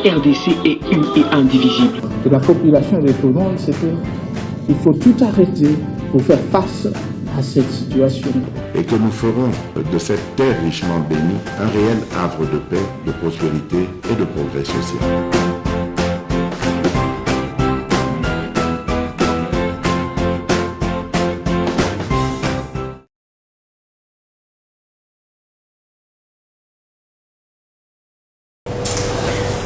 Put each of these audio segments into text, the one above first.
RDC est une et indivisible. Et la population répondante, c'est qu'il faut tout arrêter pour faire face à cette situation. Et que nous ferons de cette terre richement bénie un réel havre de paix, de prospérité et de progrès social.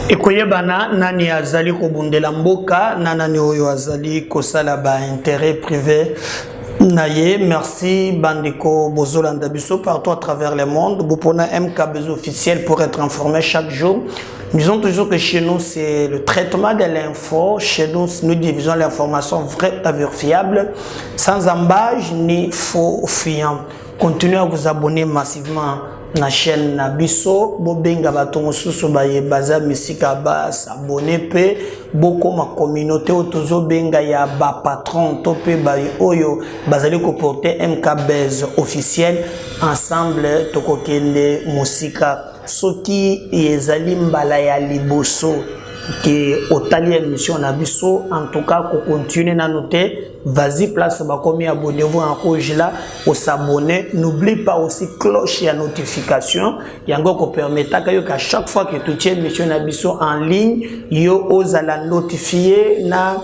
Ekoyebana nani azali kobundela mboka nani oyo azali kosala ba intérêt privé naye. Merci bandeko bozolanda biso partout à travers le monde. Bopona MKBZ officiel pour être informé chaque jour. Nous disons toujours que chez nous c'est le traitement de l'info. Chez nous nous divisons l'information vraie et vérifiable sans embâche ni faux fuyant. Continuez à vous abonner massivement na chaîne Nabiso, bobenga bato mosusu baye baza misika ba s'abonner pe boko ma communauté otozo benga ya ba patron to pe baye oyo bazali ko porter MKBZ officiel ensemble tokokende musika soki ezali mbala ya liboso que otali émission Nabiso en tout cas ko continuer na noter. Vas-y, place bakomi, abonnez-vous en rouge là, au s'abonner. N'oublie pas aussi cloche et notification. Yango ko permettra qu'à chaque fois que tu tiens émission Nabiso en ligne, yo osa la notifier na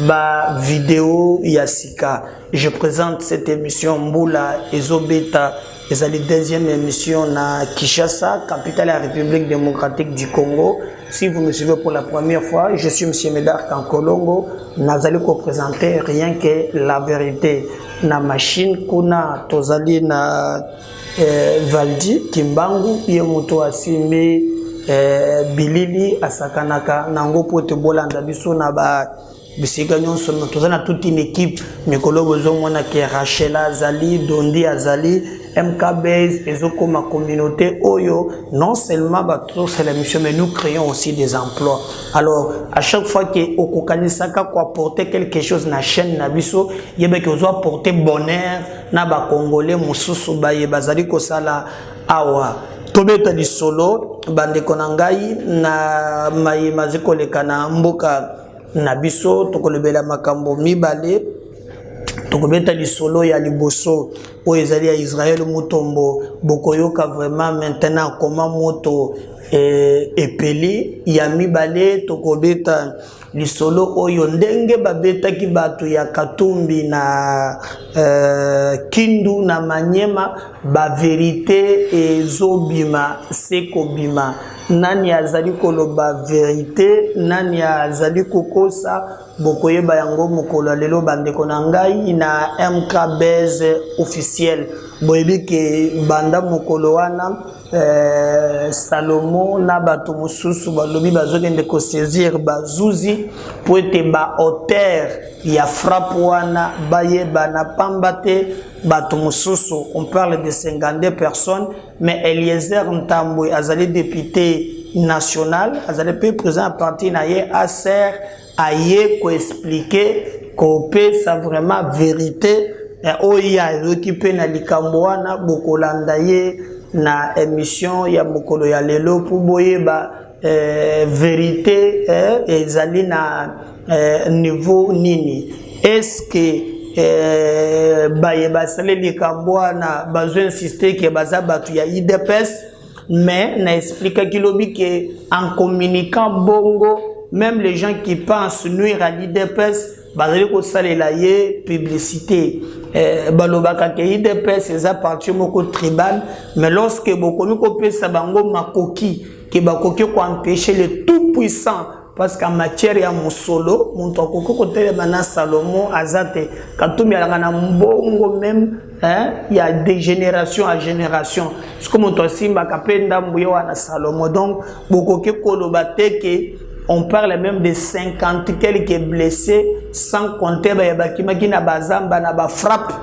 ba vidéo yasika. Je présente cette émission Mboula Ezobeta. C'est la deuxième émission na Kinshasa, capitale de la République démocratique du Congo. Si vous me suivez pour la première fois, je suis M. Médard Kankolongo. Nazali ko présenter rien que la vérité. Na machine kuna tozali na Valdi Kimbangu yemoto asimbe bilili asakanaka nango pote bolanda biso na ba bisika nyonso tozana toute une équipe mikolo bozo mona ke Rachela Azali Dondi Azali MKBZ ezoko ma communauté oyo non seulement bato c'est la mission mais nous créons aussi des emplois. Alors à chaque fois que okokanisaka ko apporter quelque chose na chaîne Nabiso yebe ke ozo apporter bonheur na ba congolais mususu baye bazali ko sala awa tobeta di solo bande konangai na mayi maziko lekana mboka Nabiso tokolebela makambo mibale tokobeta lisolo ya liboso o ezali ya Israël mutombo bokoyoka vraiment maintenant comment moto epeli ya mibale tokobeta lisolo oyo ndenge babeta ki batu ya Katumbi na Kindu na Manyema ba vérité ezobima sekobima nani azali koloba vérité nani azali kokosa bokoyeba yango mokolo lelo bandeko na ngai na MKBZ officiel boyebi ke banda mokolo wana Salomo na bato mususu balobi bazokende ko saisir bazuzi po ete ba auteur ya frappe wana bayeba na pambate bato mususu. On parle de 52 personnes mais Eliezer Ntambwe azali député national azali pe présent à partir na ye ASER aye ko expliquer ko pesa vraiment vérité oya occupé na likambo wana bokolanda ye na émission ya mokolo ya lelo pour boyeba vérité ezali na niveau nini. Est-ce que bayeba sale likambo na bazo insister que baza batu ya IDPS mais na expliquer kilobi que en communiquant bongo même les gens qui pensent nuire à l'IDPS bazali ko salela ye publicité balobaka ke IDPS eza parti moko tribal mais lorsque bokomi ko pesa bango makoki ke bakoki ko empêcher le tout puissant parce qu'en matière ya musolo muntu akoko ko telema na Salomo azate Katumbi alanga na mbongo même il y a des générations à génération ce que muntu asimba kapenda mbuyo na Salomo donc bokoki ko lobate ke on parle même de 50 quelques blessés, sans compter bakimaki na bazamba na ba frappe,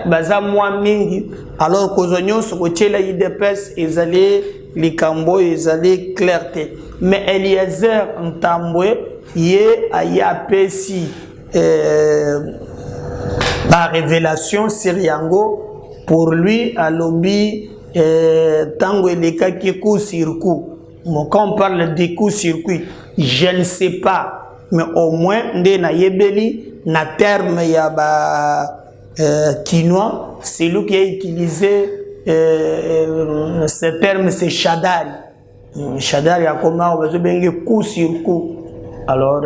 baza mwa mingi. Alors kozonyo sokochela IDPS ezali likambo ezali clarté. Mais Eliezer Ntambwe ye aya pesi la révélation sur Yango pour lui à lobby tango eleka kiku sirku. bon, quand on parle des court-circuits, je ne sais pas, mais au moins, na yebeli, na terme ya ba quinoa, c'est lui qui a utilisé ce terme, c'est Shadari. Shadari a comment on va dire coup sur coup. Alors,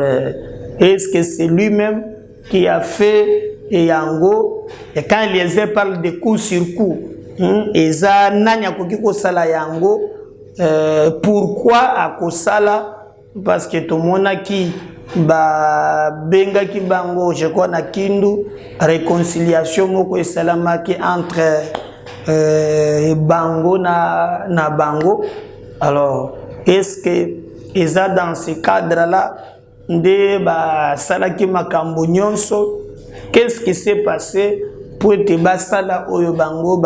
est-ce que c'est lui-même qui a fait Yango? Et quand Eliezer parle de coup sur coup, et ça nanya kokiko sala Yango, pourquoi à Kosala? Parce que tout le monde a qui benga ki bango, je crois na kindu réconciliation moko esalamaki entre bango na bango. Alors, est-ce que eza dans ce cadre-là de salaki makambo nyonso? Qu'est-ce qui s'est passé pour te basala oyo bango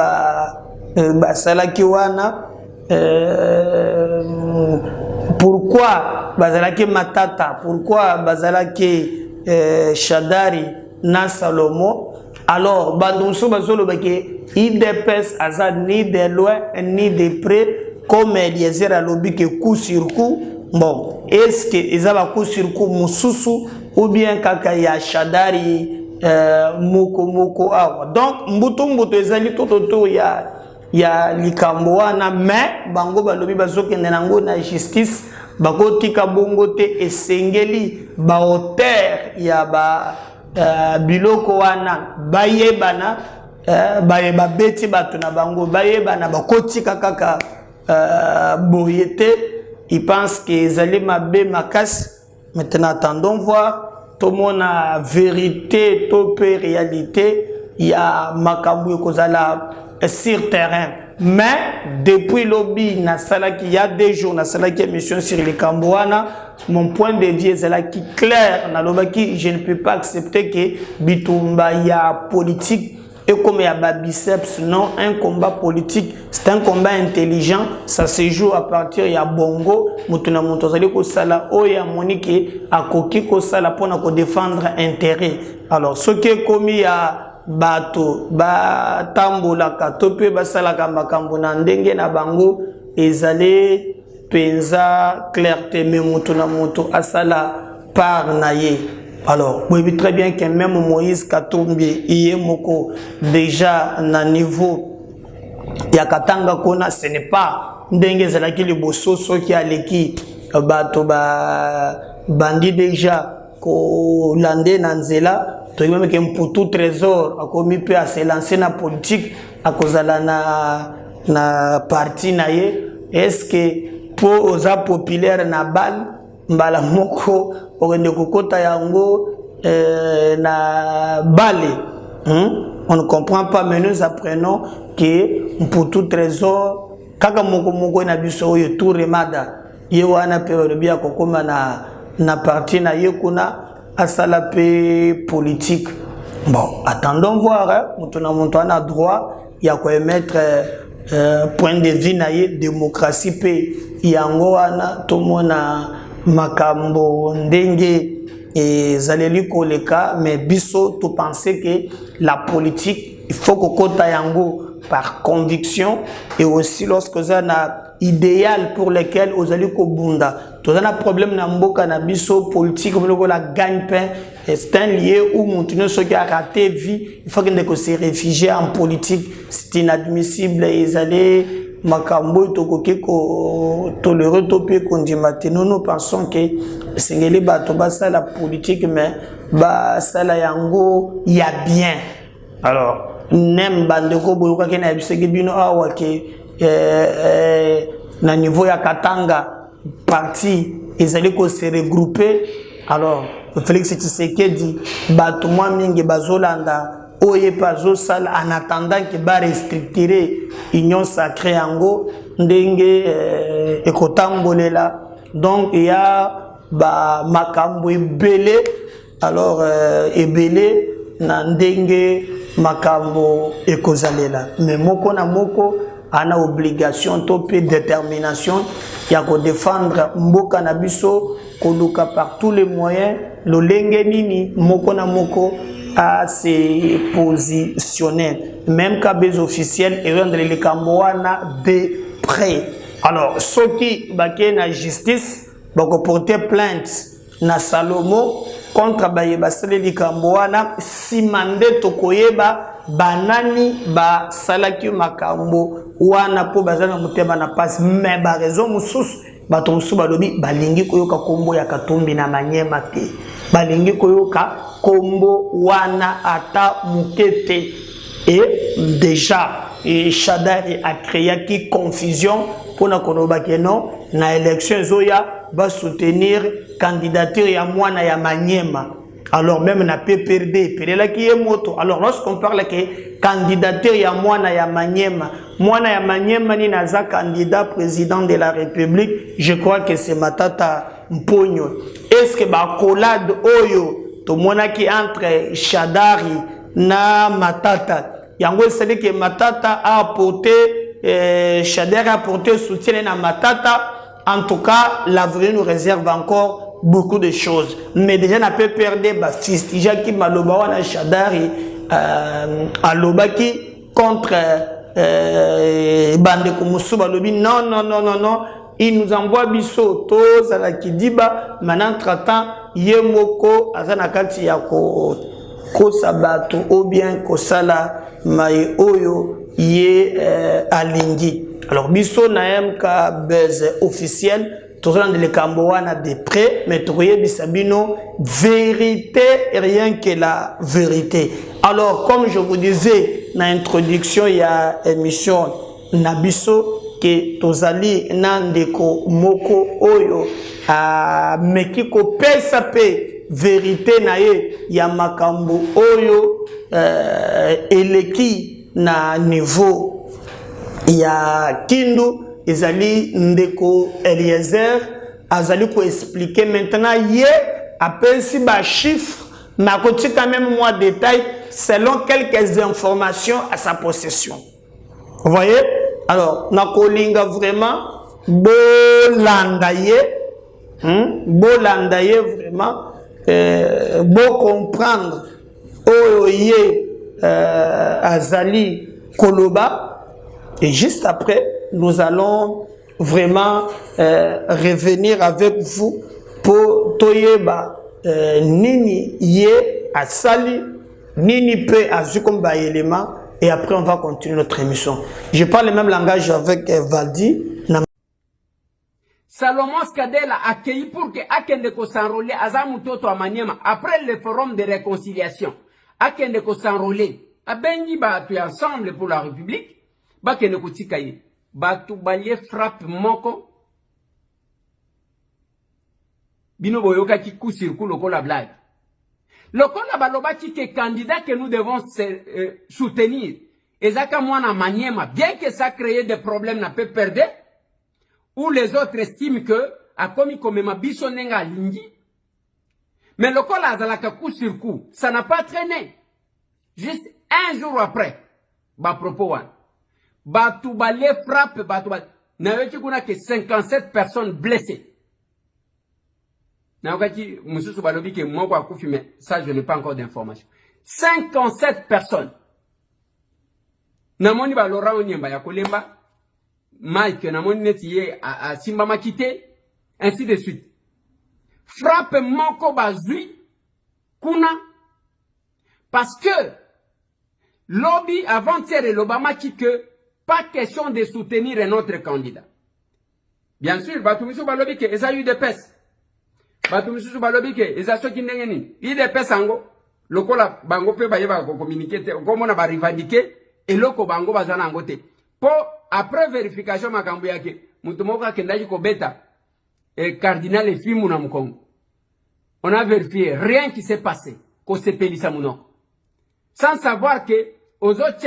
salaki wana? Pourquoi bazalaki Matata? Pourquoi bazalaki Shadari na Salomo? Alors, bandonso bazolo bake IDPS aza ni de loin ni de près. Comme Eliezer a lobby que coup sur coup, bon, est-ce que ils ont coup sur coup mususu ou bien kaka ya Shadari moko awa? Donc mbuto ezali toto ya likambo wana, mais bango balobi bazokende nango na justice bakotika bongo te esengeli ba auteur ya biloko wana bayebana bayeba beti batu na bango bayebana bakotika kaka boyete. Il pense qu'ils allaient m'abé ma casse. Maintenant, attendons voir. Tout le monde a vérité, tout peu réalité. Il y a Makambu Kozala sur terrain. Mais depuis lobby, il y a des jours, qui émission sur les Cambouana, mon point de vue est là qui clair. Je ne peux pas accepter que Bitumba y a politique. Et comme il y a biceps, non, un combat politique, c'est un combat intelligent, ça se joue à partir de Bongo, Mutuna Montozali Kosala, Oya Monique, à Koki Kosala pour défendre intérêt. Alors, ce qui est commis à Bato, Tambola, Katope, Basalaka, Makambona, Ndenge, Nabango, Ezale, Penza, Clarté, Mutuna Moto, Asala, par Naye. Alors, vous voyez très bien que même Moïse Katumbi, Moko, déjà, na niveau, Yakatanga Kona, ce n'est pas Ndenge Zalaki le Bosso, qui a l'équipe, Bato, Bandi déjà, ko Landé Nanzela, tu vois même qu'un pour tout trésor, a commis peu à se lancer dans la politique, à cause de na parti naye, est-ce que pour aux populaires na balle, mbala moko ogende kokota yango na bale. On ne comprend pas, mais nous apprenons que pour tout trésor kaka moko na biso yo tout remada ye wana pe bia kokoma na parti na yekuna asala pe politique. Bon, attendons voir, mutu ana droit ya ko émettre point de vue na ye, démocratie pe yango wana tomona makambo ndenge et zaleli koleka, mais biso to penser que la politique il faut que kota yango par conviction, et aussi lorsque vous avez un idéal pour lequel vous allez kobunda. Tout un problème na mboka na biso politique comme la gagne-pain, c'est un lieu où maintenant ceux qui a raté vie, il faut que se réfugier en politique, c'est inadmissible. Ils allaient makambo tokoki ko tolérer topé kondimate. Nous pensons que c'est les bateaux basa la politique, mais basa la yango y a bien. Alors nem bandeko boyoka ke na bisege bino awa ke na niveau ya Katanga parti ezali ko se regrouper. Alors Félix Tshisekedi bato mwa mingi bazolanda oye pazo sal en attendant que ba restricter union sacrée yango ndenge ekotambolela. Donc il y a ba makambo ebele. Alors ebele na ndenge makambo ekozalela, mais moko na moko ana obligation topé détermination ya ko défendre mboka na biso koluka par tous les moyens lolenge nini moko na moko à se positionner, même cas officiel et rendre les Cambouana de près. Alors, ceux qui sont la justice, vont porter plainte na Salomo contre Bayebasele Kamboana, si mandé tokoyeba, banani ba salaki makambo, wana po bazana muteba na passe, mais ba raison moussous, batonsu balobi, balingi koyoka kombo ya katumbi na manyema te, balingi koyoka kombo wana ata mukete, et déjà, Shadari a créé qui confusion pour na konoba que non, na élection zoya va soutenir candidature ya mwana ya Manyema. Alors même na PPRD, là qui est moto. Alors lorsqu'on parle que candidature ya mwana ya Manyema ni naza candidat président de la République, je crois que c'est Matata Mpogno. Est-ce que ba collade oyo to mona qui entre Shadari na Matata? Yango c'est que Matata a apporté Shadari a apporté soutien à Matata. En tout cas, l'avenir nous réserve encore beaucoup de choses. Mais déjà, on peut perdre bah Fistija qui maloba wana Shadari alobaki contre Bande Kumusu balobi non. Il nous envoie biso tous à la Kidiba. Maintenant, traitant Yemoko azanakati yako ko sabato ou bien ko sala mai oyo ye alingi. Alors biso naem ka base officiel tout dans le Kamboana de près mais trouver bisabino vérité et rien que la vérité. Alors comme je vous disais dans l'introduction il y a émission nabiso que tozali nandeko moko oyo a mekiko pesa pe vérité na ye ya makambo oyo eleki na niveau ya Kindu ezali ndeko Eliezer azali ko expliquer maintenant ye appelle si ba chiffre mais à côté quand même moi détail selon quelques informations à sa possession. Vous voyez? Alors nakolinga vraiment bolandaye vraiment beau comprendre oye azali koloba. Et juste après, nous allons vraiment revenir avec vous pour toyeba nini ye asali nini pe azukomba élément et après on va continuer notre émission. Je parle le même langage avec Valdi. Salomon Skadel a accueilli pour que Akende ko s'enrôler Azamu Toto à Maniema après le forum de réconciliation. Akende ko s'enrôler. Abengi ba tu ensemble pour la République. Bakene ko tikaye. Batu balie frappe moko. Bino boyoka ki coup circuit lokola blague. Lokola baloba ki ke candidat que nous devons soutenir. Ezaka mwana Maniema, bien que ça crée des problèmes na peut perdre. Où les autres estiment que a commis comme ma bisonenga lingi. Mais le col azalaka coup sur coup, ça n'a pas traîné. Juste un jour après, ba propos wan. Ba tout balé frappe, ba tout balé. N'a eu que 57 personnes blessées. N'a eu que balobi que moi quoi koufi, mais ça je n'ai pas encore d'informations. 57 personnes. N'a moni ba Laurent Onyemba ya kolemba. Mike, a Simbama quitté, ainsi de suite. Frappe Moko Bazui, Kuna, parce que lobby avant-hier et l'Obama qui que pas question de soutenir un autre candidat. Bien sûr, Batoumisou Balobi que ils a eu des pèses. Batoumisou Balobi que ils a ceux qui n'engagent il des pèses ango. Loko la bango pe baïba communiquer, comme on a revendiqué, et loko bango bazana angote. Pour après vérification makambo yake mutu moko akendaji ko beta et cardinal et fimu na mkongo. On a vérifié rien qui s'est passé ko sepelisa muno. Sans savoir que aux autres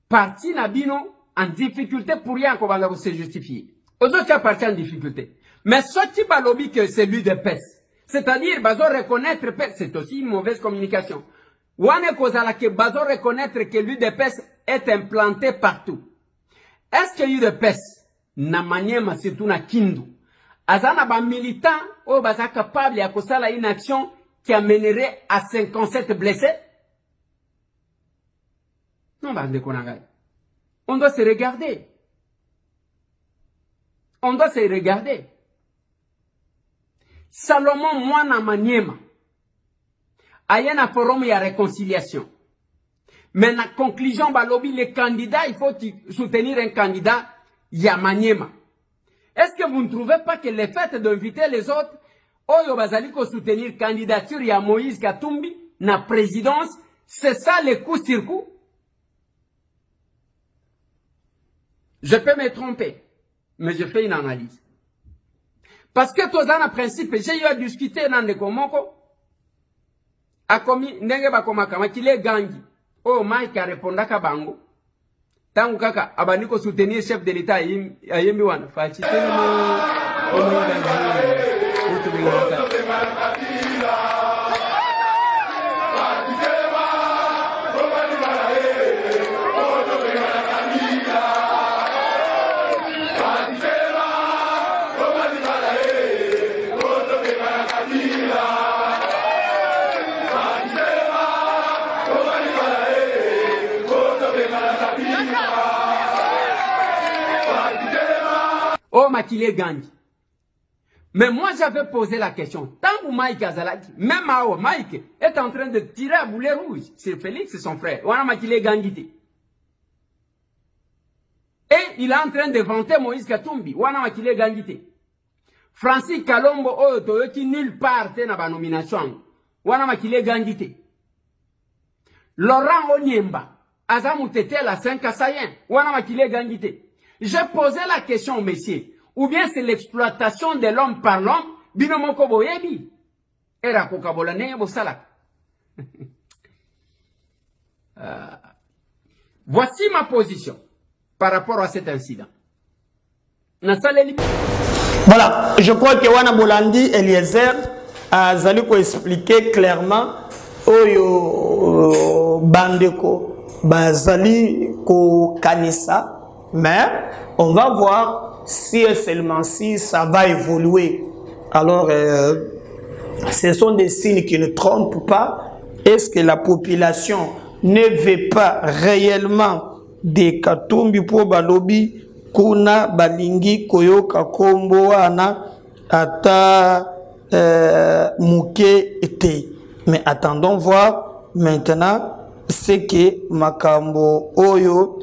parti na bino en difficulté pour rien ko banga se justifier. Aux autres parti en difficulté. Mais sorti balobi que c'est lui de peste. C'est-à-dire bazo reconnaître c'est aussi une mauvaise communication. Wane kozala que bazo reconnaître que lui de peste est implanté partout. Est-ce que l'UDPS na Maniema surtout na Kindu azana ba militant ou baza capable ya kosala une action qui amènerait à 57 blessés? Non, bande konangai. On doit se regarder. On doit se regarder. Salomon Mwana Maniema. Il y a un forum de réconciliation. Mais la conclusion, balobi, les candidats, il faut soutenir un candidat, Yamaniema. Est-ce que vous ne trouvez pas que le fait d'inviter les autres, Oyo Bazali ko soutenir candidature ya Moïse Katumbi, na présidence, c'est ça le coup sur coup? Je peux me tromper, mais je fais une analyse. Parce que tous en principe, j'ai eu à discuter dans le Komoko, a commis, ndenge bakomaka, makile gangi. Oh, Mike a répondu à Bango. Tangu kaka, abaniko soutenir chef de l'État, ayemi wana. Fachi, oh, Makile Gandhi. Mais moi, j'avais posé la question. Tant que Mike Azalaki, même Mao, Mike est en train de tirer à boulet rouge. C'est Félix, c'est son frère. On a Makile Gandhi. Et il est en train de vanter Moïse Katumbi. On a Makile Gandhi. Francis Kalombo, oh, qui nulle part dans la nomination. On a Makile Gandhi. Laurent Onyemba, Azamutete la 5 Assayen. On a Makile Gandhi. Je posais la question au messieurs, ou bien c'est l'exploitation de l'homme par l'homme, binomoko boyebi, era kokabolane bosalak. Voici ma position par rapport à cet incident. Voilà, je crois que Wana Bolandi Eliezer a Zaliko expliqué clairement Oyo Bandeko Bazali ko Kanisa. Mais on va voir si seulement si ça va évoluer. Alors, ce sont des signes qui ne trompent pas. Est-ce que la population ne veut pas réellement des Katumbi pour Balobi, Kuna, Balingi, Koyoka, Kombo, Ana, Ata, Mouké, Ete. Mais attendons voir maintenant ce que Makambo, Oyo,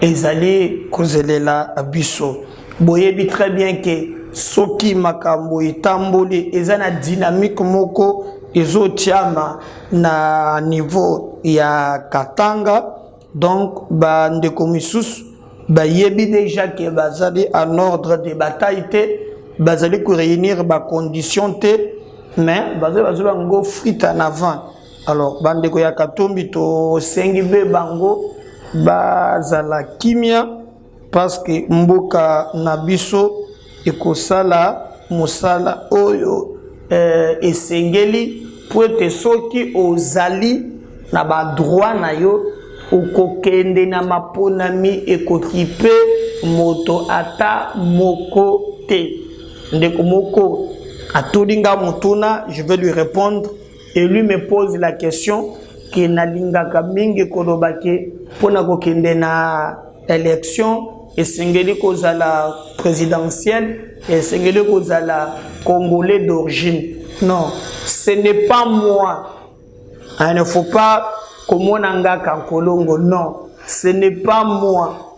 ezali kozelela abiso boyebi très bien que soki makambo etamboli ezana dynamique moko ezotiama na niveau ya Katanga. Donc ba ndeko misusu bayebi déjà que bazali en ordre de bataille te, bazali ko réunir ba condition te, mais bazali ngo frite en avant. Alors bandeko ya Katumbi to sengi be bango bazala kimia parce que mboka nabiso ekosala musala oyo esengeli pour te soki ozali na ba droit na yo okokende na maponami ekokipe moto ata moko te ndeko moko atulinga mutuna. Je vais lui répondre et lui me pose la question que nalingaka mingi kolobake pona kokende na élection esengeli kozala présidentielle esengeli kozala congolais d'origine. Non, ce n'est pas moi. Il ne faut pas komonanga kankolongo. Non, ce n'est pas moi.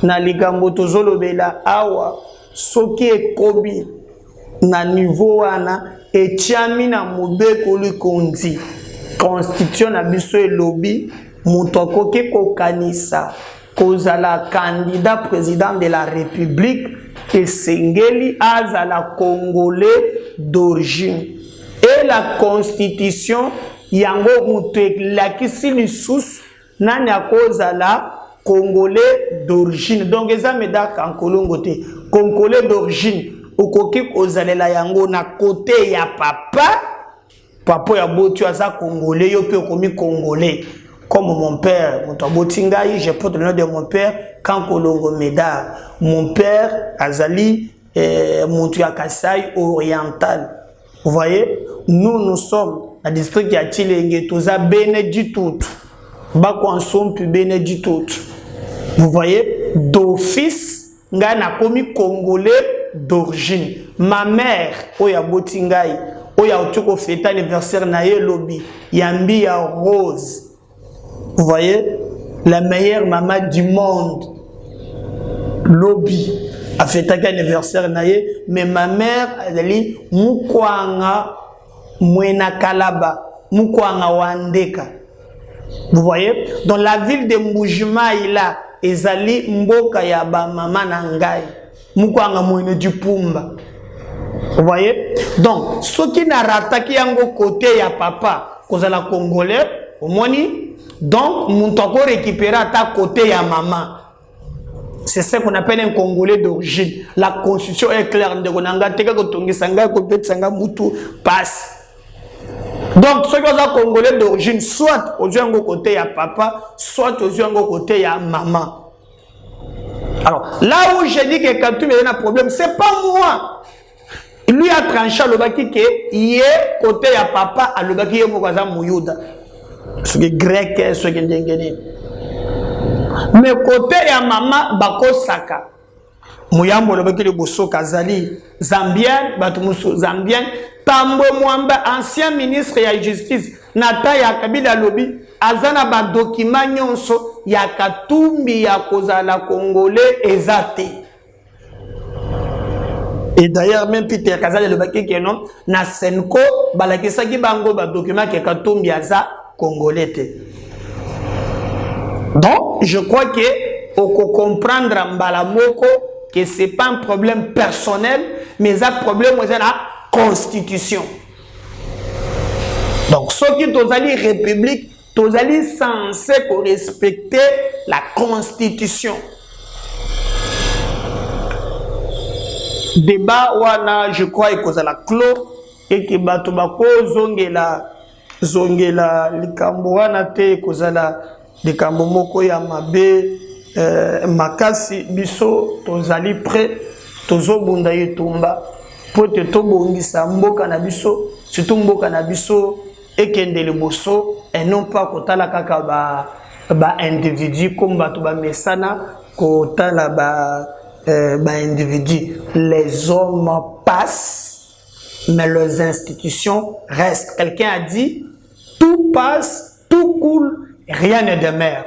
Na likambo tozolobela awa soki ekobi na niveau wana etiami na mobeko likondi constitution na biso elobi mutu akoki kokanisa kozala candidat président de la République esengeli azala congolais d'origine. Et la constitution yango mutu elakisi lisusu nani akozala congolais d'origine. Donc eza medaka nkolongo te congolais d'origine okoki kozalela yango na côté ya papa ya botu aza congolais yo pe komi congolais comme mon père moto botingai. Je porte le nom de mon père Kankolongo Médard. Mon père azali moto ya Kasai oriental. Vous voyez, nous sommes dans le district ya Tilenge toza Bénédictout ba consomme plus Bénédictout. Vous voyez, d'office ngai nakomi congolais d'origine. Ma mère oya boti ngai oya otiko fête anniversaire na ye lobi yambi ya Rose. Vous voyez, la meilleure maman du monde. Lobby a fêté anniversaire na ye, mais ma mère ali mukwanga mwena kalaba, mukwanga wandeka. Vous voyez, dans la ville de Mbujima ila ezali mboka ya ba mama na ngai, mukwanga mwene du Pumba. Vous voyez, donc ce qui n'a rataki yango côté ya papa, kozala congolais, au moni, donc mon toko récupérer à ta côté ya maman. C'est ce qu'on appelle un Congolais d'origine. La constitution est claire. Passe. Donc, ceux qui sont Congolais d'origine, soit aux yeux côté à papa, soit aux yeux côté à maman. Alors, là où j'ai dit que quand tu me donnes un problème, c'est pas moi. Lui a tranché le baki que il est côté à papa, à le baki est mouyouda. Ce qui est grec, ce qui est déngéné. Mais côté ya maman bako saka muyambo lobeki le bosso kazali zambien batumusu zambien tambo mwamba ancien ministre ya justice nata ya kabila lobi azana ba document nyonso ya katumbi ya kozala congolais ezate. Et d'ailleurs même Peter Kazali lobaki que non na senko balakisa ki bango ba document ke katumbi aza congolais te. Donc, je crois que faut comprendre Mbalamoko que ce n'est pas un problème personnel, mais un problème de la constitution. Donc, ceux qui sont allés république, sont allés censés respecter la constitution. Débat, je crois que c'est la clos et que Batobako zongela likamboana te kozala de Kambomoko ya mabe makasi biso tozali prêt tozo bunda yetumba pour te tobongisa mboka na biso surtout mboka na biso ekendele boso et non pas kotala kaka ba individu comme bato ba mesana kotala ba individu. Les hommes passent mais leurs institutions restent. Quelqu'un a dit tout passe, tout coule, rien ne demeure.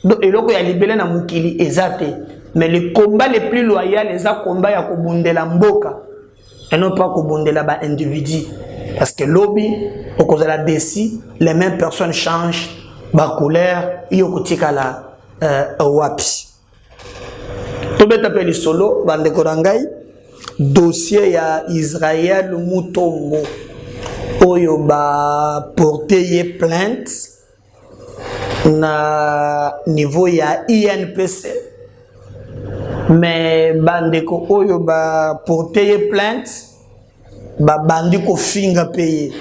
Donc, et là, il y a libéré na mukili ezate. Mais le combat le plus loyal, c'est le combat ya kobundela mboka. Et non pas kobundela ba individu. Parce que lobby, au cause de la déci, les mêmes personnes changent ba couleur, yokotika la wapi. Tobe tapeli solo, bande korangai, dossier ya Israël Mutombo. Oyo ba porter plainte na niveau ya INPC. Mais bandeko oyo ba porter plainte ba bandiko finga payer.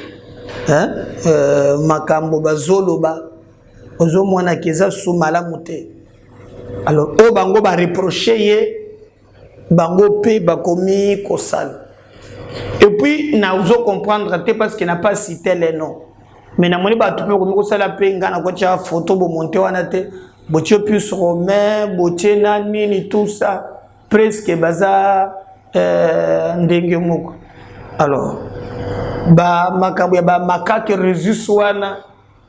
Hein? Makambo bazolo ba ozo mwana keza sou malamu te. Alors o bango ba reprocher ye bango pe ba komi kosal. Et puis na ozo comprendre te parce qu'il n'a pas cité les noms. Mais na moni ba tu peux komi kosala pe ngana ko tia photo bo monter wana te. Botio plus romain, botie nani ni tout ça presque baza ndenge moko. Alors ba makambo ya ba makake resus wana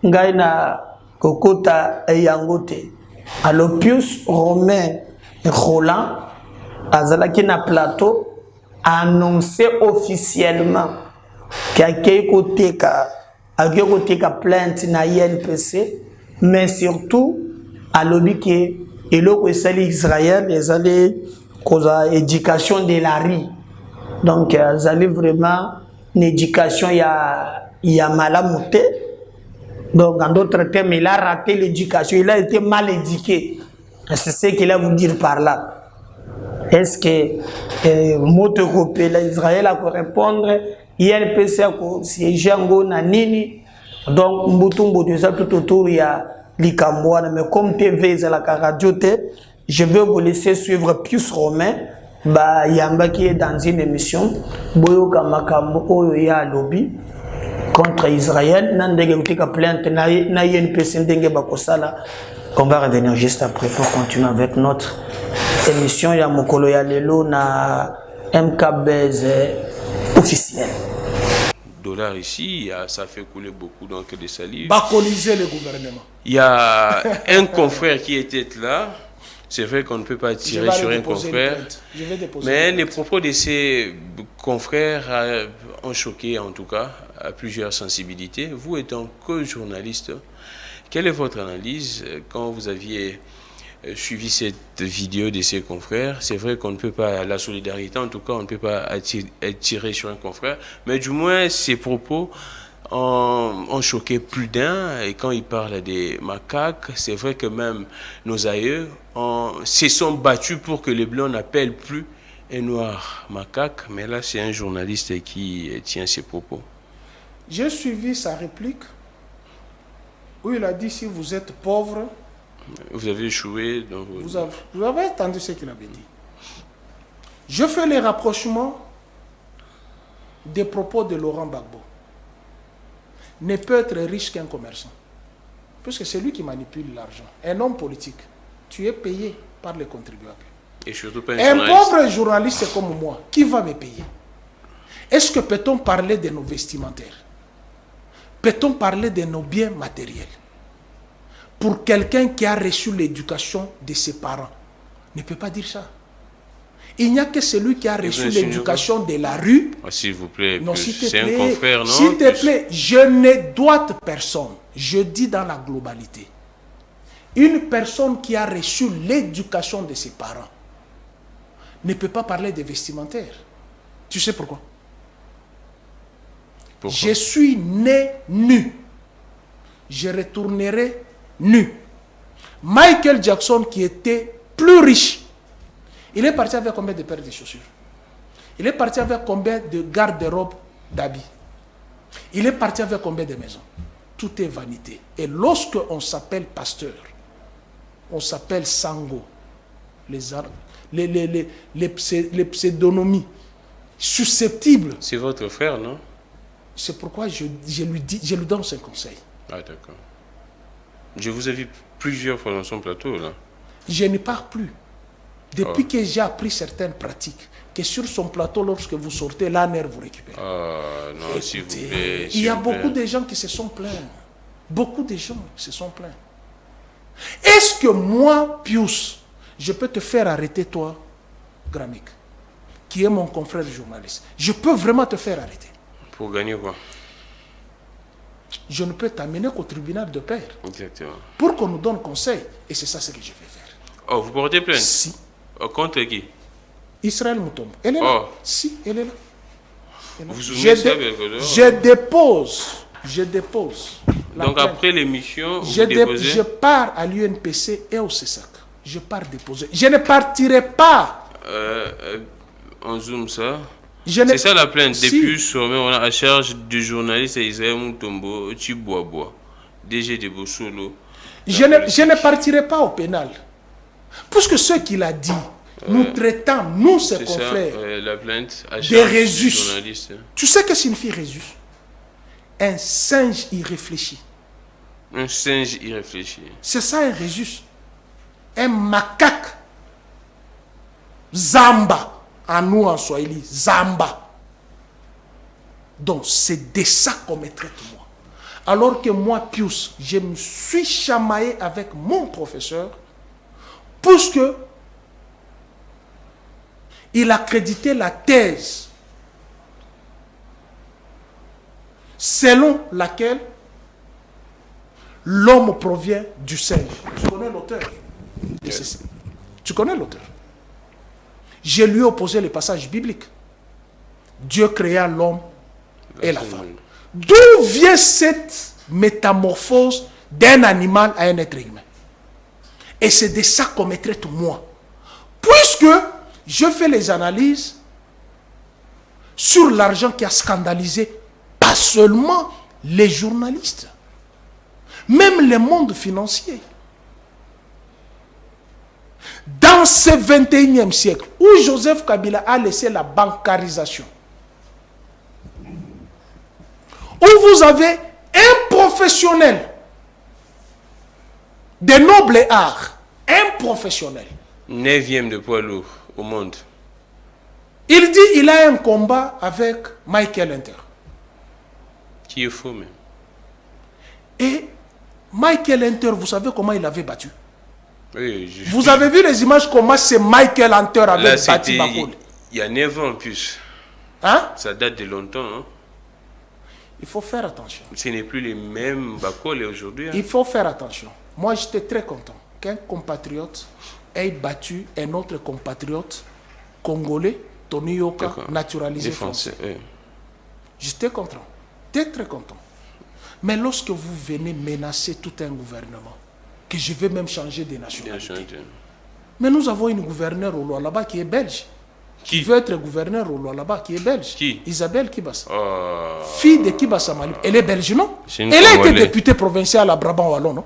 ngai na kokota yangote. Alors plus romain Roland azalaki na plateau annoncé officiellement qu'il y a plainte na INPC, mais surtout à l'objet que Israël les allés cause éducation de la rue. Donc ils allaient vraiment une éducation il y a malamouté. Donc en d'autres termes il a raté l'éducation, il a été mal éduqué. C'est ce qu'il a voulu dire par là. Est-ce que moto européen Israël a pu répondre INPC a siégé en nini donc mbutumbu déjà tout autour il y a likamboana mais comme TV c'est la radio je vais vous laisser suivre plus romain ba yamba qui est dans une émission boyo kamakambo oyo ya lobby contre Israël nandenge utika plainte na INPC ndenge bakosala. On va revenir juste après pour continuer avec notre émission ya mokolo ya lelo na MKBZ officiel. Dollars ici, ça fait couler beaucoup donc de salive. Bacoliser le gouvernement. Il y a un confrère qui était là. C'est vrai qu'on ne peut pas tirer sur un confrère, mais les propos de ces confrères ont choqué en tout cas à plusieurs sensibilités. Vous étant que journaliste, quelle est votre analyse quand vous aviez suivi cette vidéo de ces confrères? C'est vrai qu'on ne peut pas, la solidarité en tout cas, on ne peut pas tirer sur un confrère, mais du moins ces propos ont choqué plus d'un. Et quand il parle des macaques, c'est vrai que même nos aïeux se sont battus pour que les blancs n'appellent plus un noir macaque. Mais là, c'est un journaliste qui tient ces propos. J'ai suivi sa réplique où il a dit si vous êtes pauvre, vous avez échoué. Donc vous avez entendu ce qu'il avait dit. Je fais les rapprochements des propos de Laurent Gbagbo. Ne peut être riche qu'un commerçant. Puisque c'est lui qui manipule l'argent. Un homme politique, tu es payé par les contribuables. Et surtout pas un pauvre journaliste comme moi, qui va me payer? Est-ce que peut-on parler de nos vestimentaires? Peut-on parler de nos biens matériels? Pour quelqu'un qui a reçu l'éducation de ses parents, ne peut pas dire ça. Il n'y a que celui qui a reçu l'éducation de la rue. Ah, s'il vous plaît, non, c'est un confrère, non? S'il te plaît, je ne doite personne. Je dis dans la globalité. Une personne qui a reçu l'éducation de ses parents ne peut pas parler des vestimentaires. Tu sais pourquoi? Je suis né nu. Je retournerai nu. Michael Jackson, qui était plus riche, il est parti avec combien de paires de chaussures? Il est parti avec combien de garde-robes d'habits? Il est parti avec combien de maisons? Tout est vanité. Et lorsque on s'appelle pasteur, on s'appelle Sango, les pseudonymies susceptibles. C'est votre frère, non? C'est pourquoi je lui donne ce conseil. Ah, d'accord. Je vous ai vu plusieurs fois dans son plateau, là. Je ne pars plus. Depuis que j'ai appris certaines pratiques, que sur son plateau, lorsque vous sortez, la nerf vous récupère. Ah, non, s'il vous plaît. Il y a beaucoup de gens qui se sont plaints. Beaucoup de gens se sont plaints. Est-ce que moi, Pius, je peux te faire arrêter, toi, Gramik, qui est mon confrère journaliste? Je peux vraiment te faire arrêter. Pour gagner quoi? Je ne peux t'amener qu'au tribunal de paix. Exactement. Pour qu'on nous donne conseil. Et c'est ça ce que je vais faire. Oh, vous portez plainte? Si. Contre qui? Israël Moutombo. Elle est là. Oh. Si, elle est là. Vous souvenez ça, je dépose. Donc plainte. Après l'émission, je pars à l'UNPC et au CESAC. Je pars déposer. Je ne partirai pas. On zoome ça. C'est ça la plainte. Depuis sommet, on a à charge du journaliste Israël Moutombo, Chiboaboa, DG de Bossolo. Je ne partirai pas au pénal. Puisque ce qu'il a dit, nous traitons, nous, ses confrères, la plainte à des Résus. Journalistes. Tu sais que signifie Résus? Un singe irréfléchi. Un singe irréfléchi. C'est ça un Résus. Un macaque. Zamba. En nous, en Swahili, Zamba. Donc, c'est de ça qu'on me traite, moi. Alors que moi, Pius, je me suis chamaillé avec mon professeur, puisque il a crédité la thèse selon laquelle l'homme provient du singe. Tu connais l'auteur? Yes. Tu connais l'auteur? Je lui ai opposé les passages bibliques. Dieu créa l'homme et la femme. D'où vient cette métamorphose d'un animal à un être humain? Et c'est de ça qu'on me traite moi. Puisque je fais les analyses sur l'argent qui a scandalisé pas seulement les journalistes, même le monde financier. Dans ce 21e siècle, où Joseph Kabila a laissé la bancarisation, où vous avez un professionnel de noble art, un professionnel, 9e de poids lourd au monde. Il dit qu'il a un combat avec Michael Hunter. Qui est faux même. Et Michael Hunter, vous savez comment il avait battu? Oui, vous avez vu les images comment c'est Michael Hunter avait battu Bakole? Il y a 9 ans en plus. Hein? Ça date de longtemps. Hein? Il faut faire attention. Ce n'est plus les mêmes Bakole aujourd'hui. Hein? Il faut faire attention. Moi, j'étais très content qu'un compatriote ait battu un autre compatriote congolais, Tony Yoka, naturalisé français. Oui. J'étais content. J'étais très content. Mais lorsque vous venez menacer tout un gouvernement, que je vais même changer de nationalité. Mais nous avons une gouverneure au Lualaba qui est belge. Qui veut être gouverneur au Lualaba qui est belge. Qui? Isabelle Kibassa. Fille de Kibassa Malib. Elle est belge, non? Elle a été députée provinciale à Brabant-Wallon, non?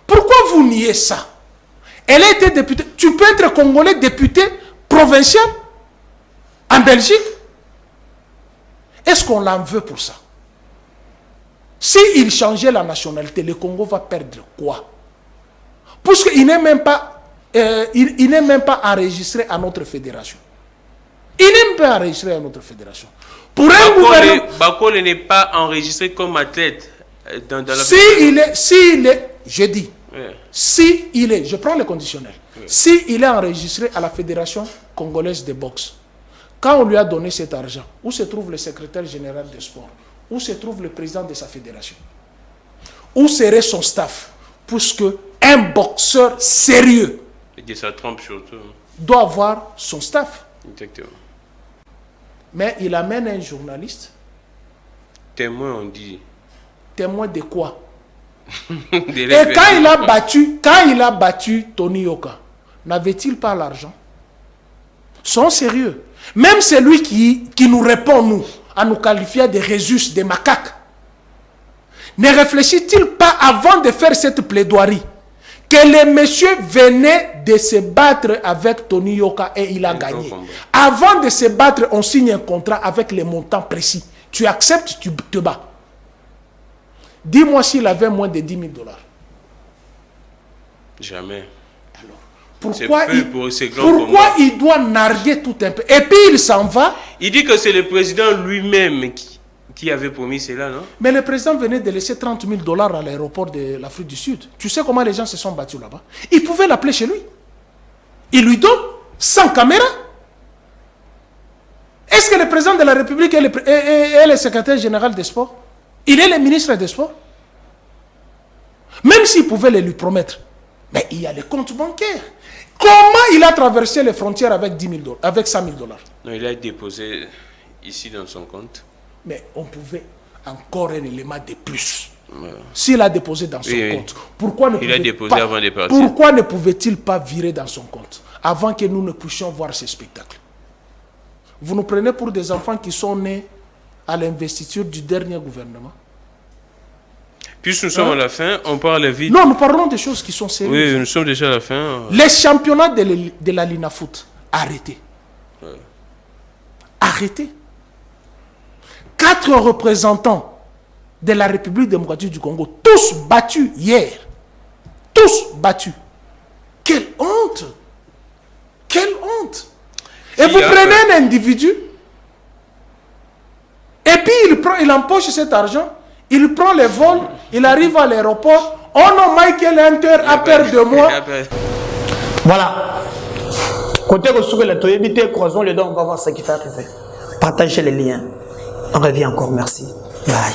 Pourquoi vous niez ça? Elle a été députée. Tu peux être congolais député provincial en Belgique? Est-ce qu'on l'en veut pour ça? S'il changeait la nationalité, le Congo va perdre quoi? Puisqu'il n'est même pas, il n'est même pas enregistré à notre fédération. Il n'est même pas enregistré à notre fédération. Pour un gouvernement, Bakole n'est pas enregistré comme athlète dans la s'il est, je dis, si il est, je prends le conditionnel, si il est enregistré à la fédération congolaise de boxe, quand on lui a donné cet argent, où se trouve le secrétaire général des sports? Où se trouve le président de sa fédération? Où serait son staff? Puisque un boxeur sérieux doit avoir son staff. Exactement. Mais il amène un journaliste. Témoin, on dit. Témoin de quoi? Et quand il a battu Tony Yoka, n'avait-il pas l'argent? Sont sérieux. Même celui qui nous répond, nous, à nous qualifier de Résus, de macaques, ne réfléchit-il pas avant de faire cette plaidoirie que le monsieur venait de se battre avec Tony Yoka et il a gagné. Avant de se battre, on signe un contrat avec les montants précis. Tu acceptes, tu te bats. Dis-moi s'il avait moins de 10 000 $. Jamais. Alors, pourquoi il doit narguer tout un peu? Et puis il s'en va. Il dit que c'est le président lui-même qui avait promis cela, non? Mais le président venait de laisser 30 000 $ à l'aéroport de l'Afrique du Sud. Tu sais comment les gens se sont battus là-bas? Il pouvait l'appeler chez lui. Il lui donne sans caméra. Est-ce que le président de la République est le secrétaire général des sports? Il est le ministre des sports? Même s'il pouvait le lui promettre. Mais il y a les comptes bancaires. Comment il a traversé les frontières avec 10 000 $, avec 100 000 $? Non, il a déposé ici dans son compte. Mais on pouvait encore un élément de plus. S'il a déposé dans son compte, pourquoi ne pouvait-il pas virer dans son compte avant que nous ne puissions voir ce spectacle? Vous nous prenez pour des enfants qui sont nés à l'investiture du dernier gouvernement. Puisque nous sommes à la fin, on parle vite. Non, nous parlons des choses qui sont sérieuses. Oui, nous sommes déjà à la fin. Les championnats de la Linafoot, arrêtés. Arrêtés. 4 représentants de la République démocratique du Congo, tous battus hier. Tous battus. Quelle honte! Quelle honte! Et vous prenez un individu, et puis il empoche cet argent, il prend les vols, il arrive à l'aéroport. Oh non, Michael Hunter a peur de moi. Voilà. Côté la croisons les dents, on va voir ce qui va arriver. Partagez les liens. On revient encore, merci. Bye.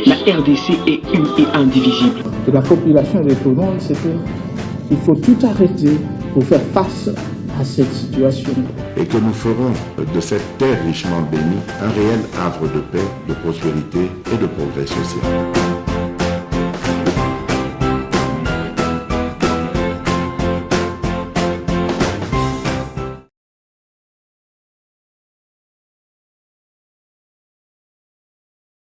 La RDC est une et indivisible. Et la population répondante, c'est qu'il faut tout arrêter pour faire face à cette situation. Et que nous ferons de cette terre richement bénie un réel havre de paix, de prospérité et de progrès social.